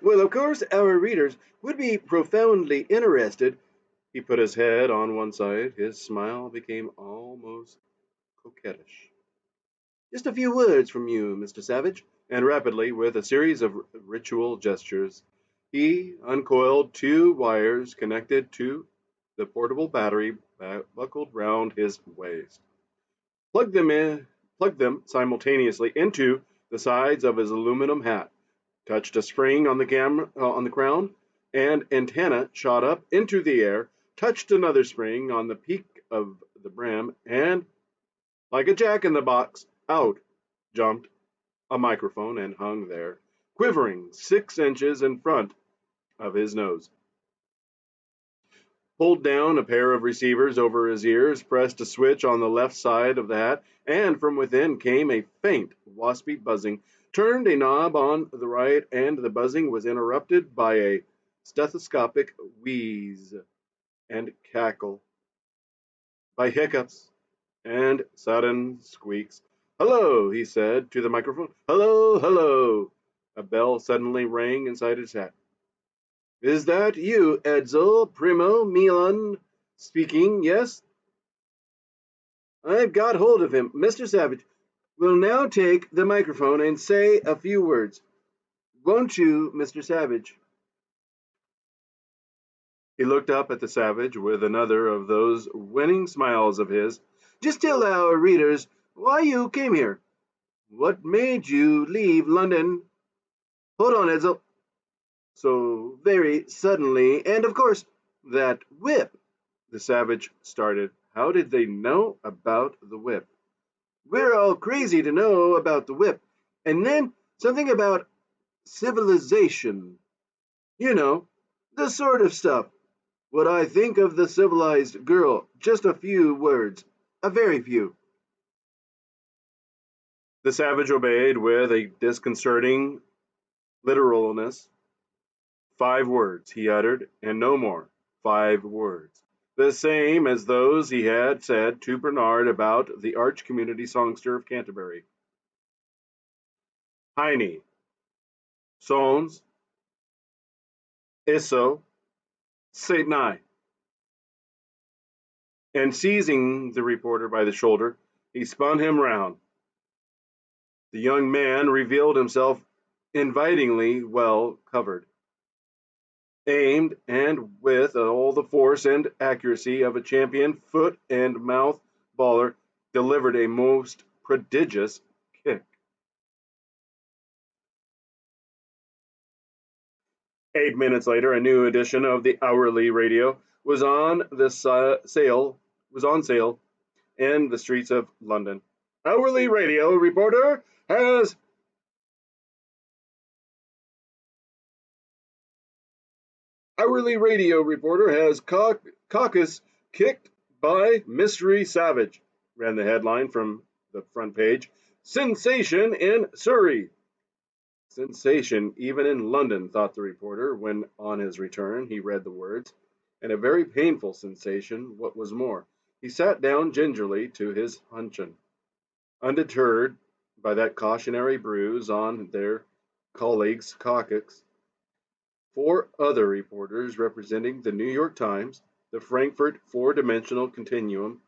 Well, of course, our readers would be profoundly interested. He put his head on one side. His smile became almost coquettish. Just a few words from you, Mr. Savage. And rapidly, with a series of ritual gestures, he uncoiled two wires connected to the portable battery buckled round his waist. Plugged them in, plugged them simultaneously into the sides of his aluminum hat. Touched a spring on the on the crown, and antenna shot up into the air. Touched another spring on the peak of the brim, and like a jack in the box, out jumped a microphone and hung there, quivering 6 inches in front of his nose. Pulled down a pair of receivers over his ears, pressed a switch on the left side of the hat, and from within came a faint, waspy buzzing. Turned a knob on the right, and the buzzing was interrupted by a stethoscopic wheeze and cackle, by hiccups and sudden squeaks. Hello, he said to the microphone. Hello, hello. A bell suddenly rang inside his hat. Is that you, Edsel Primo Milan speaking? Yes? I've got hold of him. Mr. Savage will now take the microphone and say a few words. Won't you, Mr. Savage? He looked up at the Savage with another of those winning smiles of his. Just tell our readers why you came here. What made you leave London? Hold on, Edsel. So very suddenly, and of course, that whip. The Savage started. How did they know about the whip? We're all crazy to know about the whip. And then something about civilization. You know, the sort of stuff. What I think of the civilized girl. Just a few words. A very few. The Savage obeyed with a disconcerting literalness. 5 words, he uttered, and no more. 5 words. The same as those he had said to Bernard about the arch community songster of Canterbury. Heine, Sons, Isso, Saint Nai. And seizing the reporter by the shoulder, he spun him round. The young man revealed himself invitingly well covered, aimed, and with all the force and accuracy of a champion foot and mouth baller, delivered a most prodigious kick. 8 minutes later, a new edition of the hourly radio was on sale in the streets of London. Hourly radio reporter has caucus kicked by Mystery Savage, ran the headline from the front page. Sensation in Surrey. Sensation even in London, thought the reporter when on his return he read the words, and a very painful sensation, what was more. He sat down gingerly to his luncheon, undeterred by that cautionary bruise on their colleague's caucus. 4 other reporters representing the New York Times, the Frankfurt Four-Dimensional Continuum,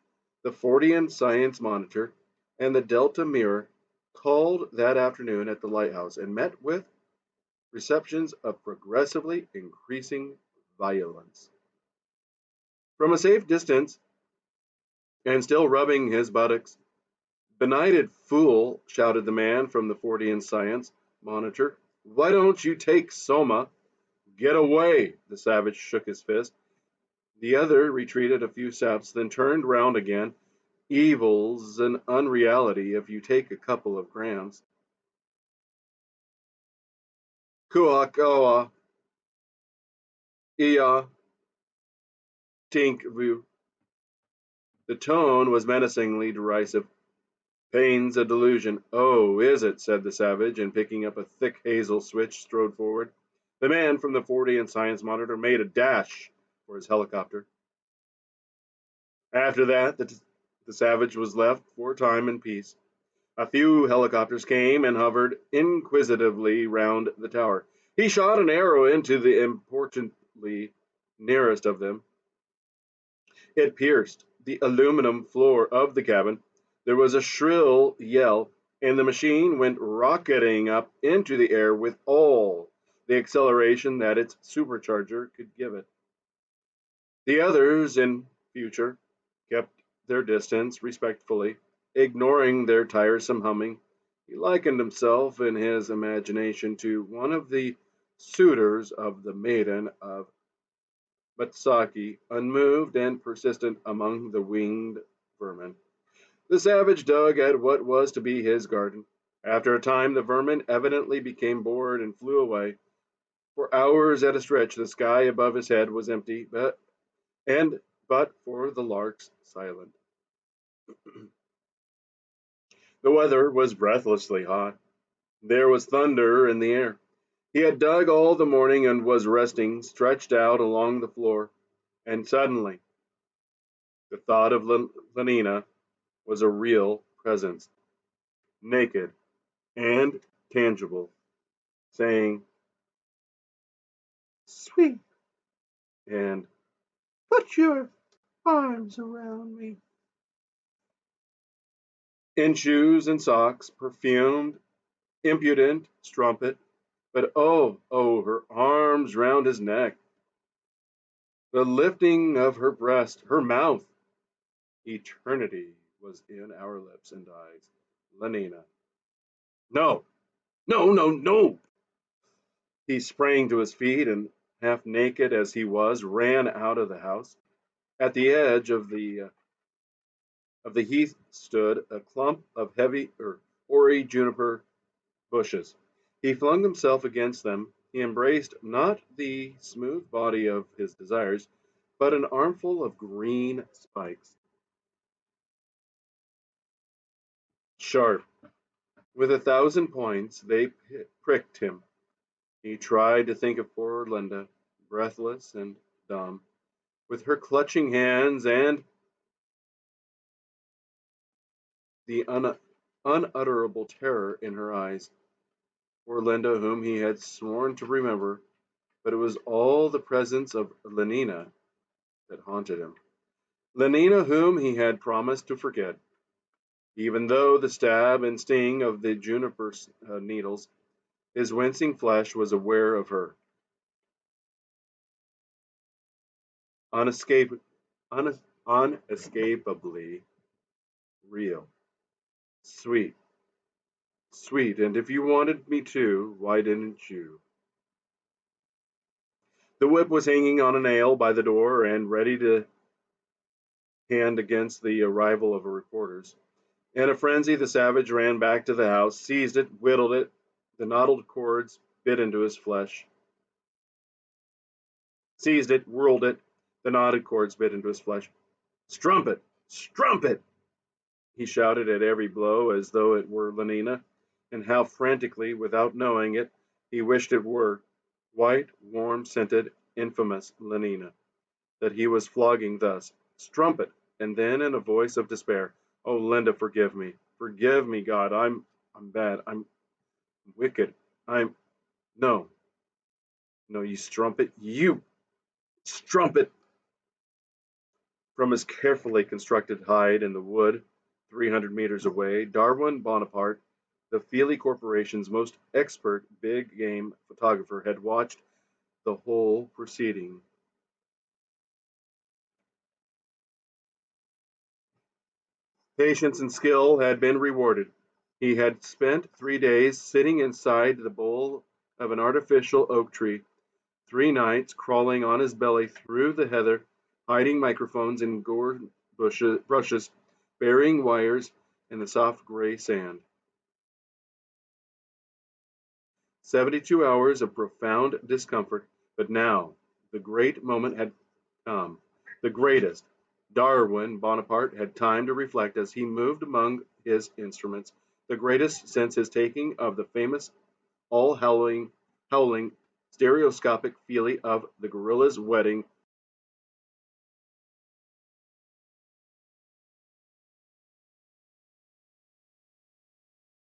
the Fortean Science Monitor, and the Delta Mirror called that afternoon at the lighthouse and met with receptions of progressively increasing violence. From a safe distance, and still rubbing his buttocks, benighted fool, shouted the man from the Fortean Science Monitor. Why don't you take Soma? Get away! The Savage shook his fist. The other retreated a few steps, then turned round again. Evil's an unreality if you take a couple of grams. Kuakawa, Iya, Tink Vu. The tone was menacingly derisive. Pain's a delusion. Oh, is it? Said the Savage, and picking up a thick hazel switch, strode forward. The man from the Fortean Science Monitor made a dash for his helicopter. After that, the Savage was left for a time in peace. A few helicopters came and hovered inquisitively round the tower. He shot an arrow into the importantly nearest of them. It pierced the aluminum floor of the cabin. There was a shrill yell, and the machine went rocketing up into the air with all the acceleration that its supercharger could give it. The others, in future, kept their distance respectfully, ignoring their tiresome humming. He likened himself in his imagination to one of the suitors of the maiden of Matsaki, unmoved and persistent among the winged vermin. The savage dug at what was to be his garden. After a time, the vermin evidently became bored and flew away. For hours at a stretch, the sky above his head was empty, but for the larks silent. The weather was breathlessly hot. There was thunder in the air. He had dug all the morning and was resting, stretched out along the floor, and suddenly the thought of Lenina was a real presence, naked and tangible, saying, "Sweet," and "Put your arms around me." In shoes and socks, perfumed, impudent, strumpet, but oh, her arms round his neck, the lifting of her breast, her mouth. Eternity was in our lips and eyes. Lenina. No, no, no, no. He sprang to his feet and, half naked as he was, ran out of the house. At the edge of the heath stood a clump of heavy or hoary juniper bushes. He flung himself against them. He embraced not the smooth body of his desires, but an armful of green spikes, sharp. With 1,000 points, they pricked him. He tried to think of poor Linda, breathless and dumb, with her clutching hands and the unutterable terror in her eyes. Poor Linda, whom he had sworn to remember, but it was all the presence of Lenina that haunted him. Lenina, whom he had promised to forget, even though the stab and sting of the juniper needles, his wincing flesh was aware of her. Unescap- Unescapably real. Sweet, sweet, and if you wanted me to, why didn't you? The whip was hanging on a nail by the door and ready to hand against the arrival of reporters. In a frenzy, the savage ran back to the house, seized it, whittled it. The knotted cords bit into his flesh. Seized it, whirled it. The knotted cords bit into his flesh. Strumpet! Strumpet! He shouted at every blow as though it were Lenina, and how frantically, without knowing it, he wished it were white, warm scented, infamous Lenina that he was flogging thus. Strumpet! And then in a voice of despair, "Oh, Linda, forgive me. Forgive me, God. I'm bad. I'm wicked. I'm no, no, you strumpet. You strumpet." From his carefully constructed hide in the wood, 300 meters away, Darwin Bonaparte, the Feely Corporation's most expert big game photographer, had watched the whole proceeding. Patience and skill had been rewarded. He had spent 3 days sitting inside the bole of an artificial oak tree, 3 nights crawling on his belly through the heather, hiding microphones in gourd brushes, burying wires in the soft gray sand. 72 hours of profound discomfort, but now the great moment had come. The greatest. Darwin Bonaparte had time to reflect as he moved among his instruments. The greatest since his taking of the famous all howling stereoscopic feeling of the gorilla's wedding